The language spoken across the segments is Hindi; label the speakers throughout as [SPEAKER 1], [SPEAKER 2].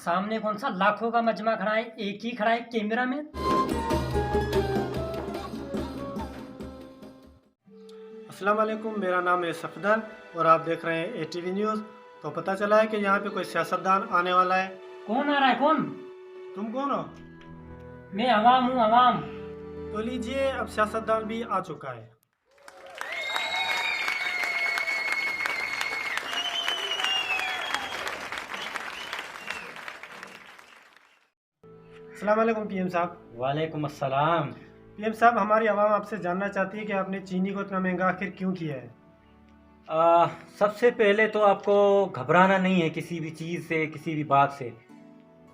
[SPEAKER 1] सामने कौन सा लाखों का मजमा खड़ा है, एक ही खड़ा है कैमरा में।
[SPEAKER 2] अस्सलाम वालेकुम, मेरा नाम है सफदर और आप देख रहे हैं एटीवी न्यूज़। तो पता चला है कि यहाँ पे कोई सियासतदान आने वाला है।
[SPEAKER 1] कौन आ रहा है, कौन?
[SPEAKER 2] तुम कौन हो?
[SPEAKER 1] मैं अवाम हूँ, अवाम।
[SPEAKER 2] तो लीजिए, अब सियासतदान भी आ चुका है। अस्सलाम वालेकुम पीएम साहब।
[SPEAKER 3] वालेकुम अस्सलाम।
[SPEAKER 2] पीएम साहब, हमारी आवाम आपसे जानना चाहती है कि आपने चीनी को इतना महंगा आखिर क्यों किया है।
[SPEAKER 3] सबसे पहले तो आपको घबराना नहीं है किसी भी चीज़ से, किसी भी बात से।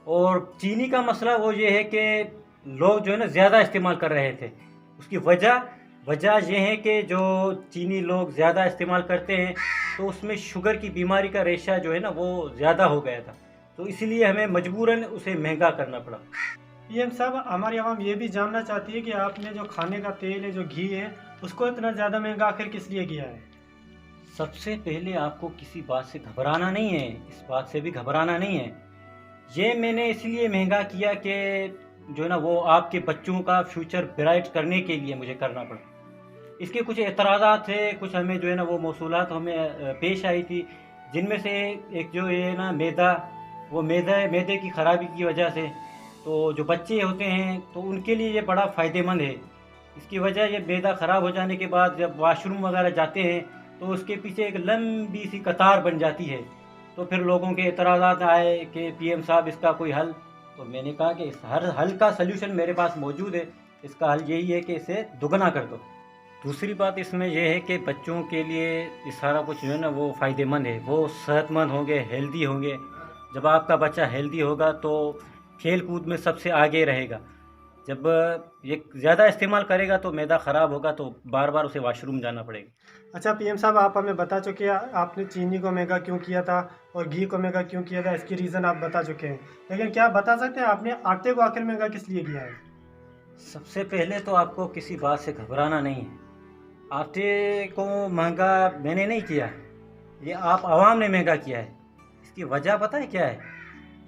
[SPEAKER 3] और चीनी का मसला वो ये है कि लोग जो है ना ज़्यादा इस्तेमाल कर रहे थे। उसकी वजह ये है कि जो चीनी लोग ज़्यादा इस्तेमाल करते हैं तो उसमें शुगर की बीमारी का रेशा जो है ना वो ज़्यादा हो गया था, तो इसलिए हमें मजबूरन उसे महंगा करना पड़ा।
[SPEAKER 2] पीएम साहब, हमारी आवाम ये भी जानना चाहती है कि आपने जो खाने का तेल है, जो घी है, उसको इतना ज़्यादा महंगा आखिर किस लिए किया है।
[SPEAKER 3] सबसे पहले आपको किसी बात से घबराना नहीं है, इस बात से भी घबराना नहीं है। ये मैंने इसलिए महंगा किया कि जो है ना वो आपके बच्चों का फ्यूचर ब्राइट करने के लिए मुझे करना पड़ा। इसके कुछ एतराज़ात थे, कुछ हमें जो है ना वो मौसूलात हमें पेश आई थी, जिनमें से एक जो है ना मैदे की ख़राबी की वजह से तो जो बच्चे होते हैं तो उनके लिए ये बड़ा फ़ायदेमंद है। इसकी वजह ये मैदा ख़राब हो जाने के बाद जब वाशरूम वगैरह जाते हैं तो उसके पीछे एक लंबी सी कतार बन जाती है। तो फिर लोगों के एतराज़ात आए कि पीएम साहब इसका कोई हल। तो मैंने कहा कि इस हर हल का सल्यूशन मेरे पास मौजूद है। इसका हल यही है कि इसे दुगना कर दो। दूसरी बात इसमें यह है कि बच्चों के लिए ये सारा कुछ जो है ना वो फ़ायदेमंद है, वो सेहतमंद होंगे, हेल्दी होंगे। जब आपका बच्चा हेल्दी होगा तो खेल कूद में सबसे आगे रहेगा। जब ये ज़्यादा इस्तेमाल करेगा तो मैदा ख़राब होगा, तो बार बार उसे वाशरूम जाना पड़ेगा।
[SPEAKER 2] अच्छा पीएम साहब, आप हमें बता चुके हैं आपने चीनी को महंगा क्यों किया था और घी को महंगा क्यों किया था, इसकी रीज़न आप बता चुके हैं। लेकिन क्या आप बता सकते हैं आपने आटे को आखिर महंगा किस लिए किया है।
[SPEAKER 3] सबसे पहले तो आपको किसी बात से घबराना नहीं है। आटे को महंगा मैंने नहीं किया, ये आप आवाम ने महंगा किया है। इसकी वजह पता है क्या है?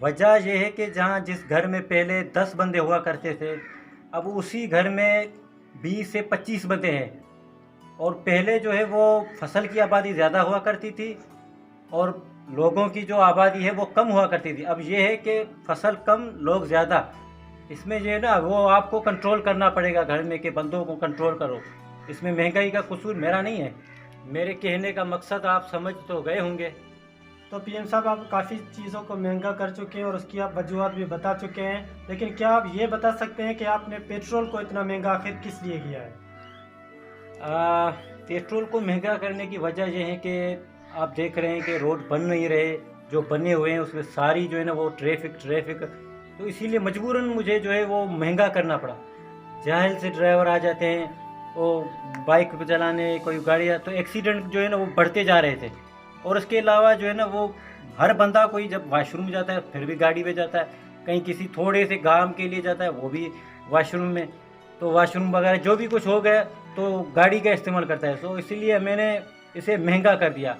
[SPEAKER 3] वजह यह है कि जहाँ जिस घर में पहले 10 बंदे हुआ करते थे, अब उसी घर में 20 से 25 बंदे हैं। और पहले जो है वो फसल की आबादी ज़्यादा हुआ करती थी और लोगों की जो आबादी है वो कम हुआ करती थी। अब ये है कि फसल कम, लोग ज़्यादा। इसमें जो है ना वो आपको कंट्रोल करना पड़ेगा, घर में के बंदों को कंट्रोल करो। इसमें महंगाई का कसूर मेरा नहीं है। मेरे कहने का मकसद आप समझ तो गए होंगे।
[SPEAKER 2] तो पीएम साहब, आप काफ़ी चीज़ों को महंगा कर चुके हैं और उसकी आप वजूहत भी बता चुके हैं, लेकिन क्या आप ये बता सकते हैं कि आपने पेट्रोल को इतना महंगा आखिर किस लिए किया है।
[SPEAKER 3] पेट्रोल को महंगा करने की वजह यह है कि आप देख रहे हैं कि रोड बन नहीं रहे, जो बने हुए हैं उसमें सारी जो है ना वो ट्रैफिक, तो इसीलिए मजबूरन मुझे जो है वो महंगा करना पड़ा। जाहिल से ड्राइवर आ जाते हैं, वो बाइक पे चलाने, कोई गाड़ियाँ, तो एक्सीडेंट जो है ना वो बढ़ते जा रहे थे। और उसके अलावा जो है ना वो हर बंदा कोई जब वाशरूम जाता है फिर भी गाड़ी पे जाता है, कहीं किसी थोड़े से काम के लिए जाता है वो भी वाशरूम में, तो वाशरूम वगैरह जो भी कुछ हो गया तो गाड़ी का इस्तेमाल करता है। तो इसीलिए मैंने इसे महंगा कर दिया।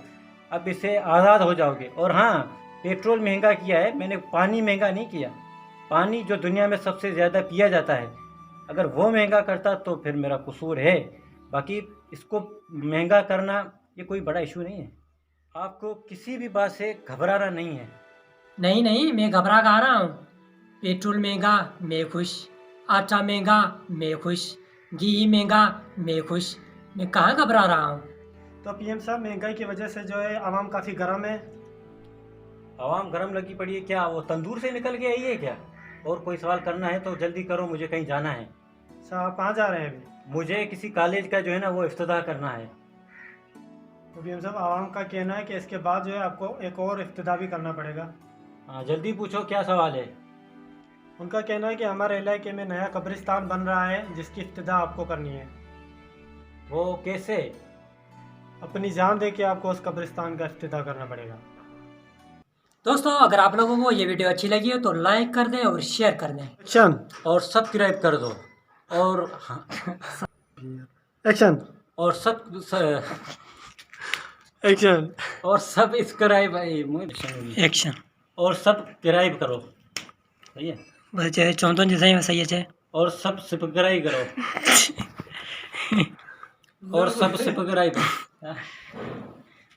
[SPEAKER 3] अब इससे आज़ाद हो जाओगे। और हाँ, पेट्रोल महंगा किया है मैंने, पानी महंगा नहीं किया। पानी जो दुनिया में सबसे ज़्यादा पिया जाता है, अगर वो महंगा करता तो फिर मेरा कसूर है। बाकी इसको महंगा करना ये कोई बड़ा इशू नहीं है। आपको किसी भी बात से घबराना नहीं है।
[SPEAKER 1] नहीं नहीं, मैं घबरा कहाँ रहा हूँ। पेट्रोल महंगा मैं खुश, आटा महंगा मैं खुश, घी महंगा मैं खुश, मैं कहाँ घबरा रहा हूँ।
[SPEAKER 2] तो पीएम साहब, महंगाई की वजह से जो है आवाम काफ़ी गर्म है।
[SPEAKER 3] आवाम गर्म लगी पड़ी है क्या? वो तंदूर से निकल के आई है क्या? और कोई सवाल करना है तो जल्दी करो, मुझे कहीं जाना है।
[SPEAKER 2] अच्छा, आप कहाँ जा रहे हैं अभी।
[SPEAKER 3] मुझे किसी कॉलेज का जो है ना वो इफ्तिताह करना है।
[SPEAKER 2] तो पीएम साहब, आवाम का कहना है कि इसके बाद जो है आपको एक और इफ्तिताह भी करना पड़ेगा।
[SPEAKER 3] हाँ, जल्दी पूछो क्या सवाल है।
[SPEAKER 2] उनका कहना है कि हमारे इलाके में नया कब्रिस्तान बन रहा है जिसकी इफ्तिताह आपको करनी है।
[SPEAKER 3] वो कैसे?
[SPEAKER 2] अपनी जान दे के आपको उस कब्रिस्तान का इफ्तिताह करना पड़ेगा।
[SPEAKER 1] दोस्तों, अगर आप लोगों को ये वीडियो अच्छी लगी हो तो लाइक कर दें और शेयर कर दें।
[SPEAKER 2] एक्शन।
[SPEAKER 3] और सब्सक्राइब कर दो। और
[SPEAKER 2] एक्शन।
[SPEAKER 3] और सब
[SPEAKER 2] एक्शन।
[SPEAKER 3] और सब्सक्राइब
[SPEAKER 1] एक्शन।
[SPEAKER 3] और सब्सक्राइब करो। सही है।
[SPEAKER 1] बस चौंतों जैसे सही है।
[SPEAKER 3] और सब सब्सक्राइब करो। और सब सब्सक्राइब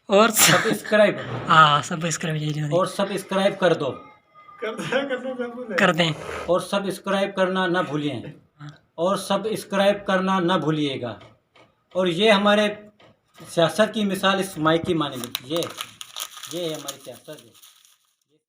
[SPEAKER 1] और
[SPEAKER 3] सब्सक्राइब
[SPEAKER 1] हाँ सब्सक्राइब
[SPEAKER 3] और सब्सक्राइब कर दो।
[SPEAKER 1] कर दें।
[SPEAKER 3] और सब्सक्राइब करना ना भूलिए। और सब्सक्राइब करना ना भूलिएगा। और ये हमारे सियासत की मिसाल इस माइक की माने ये है हमारी सियासत है।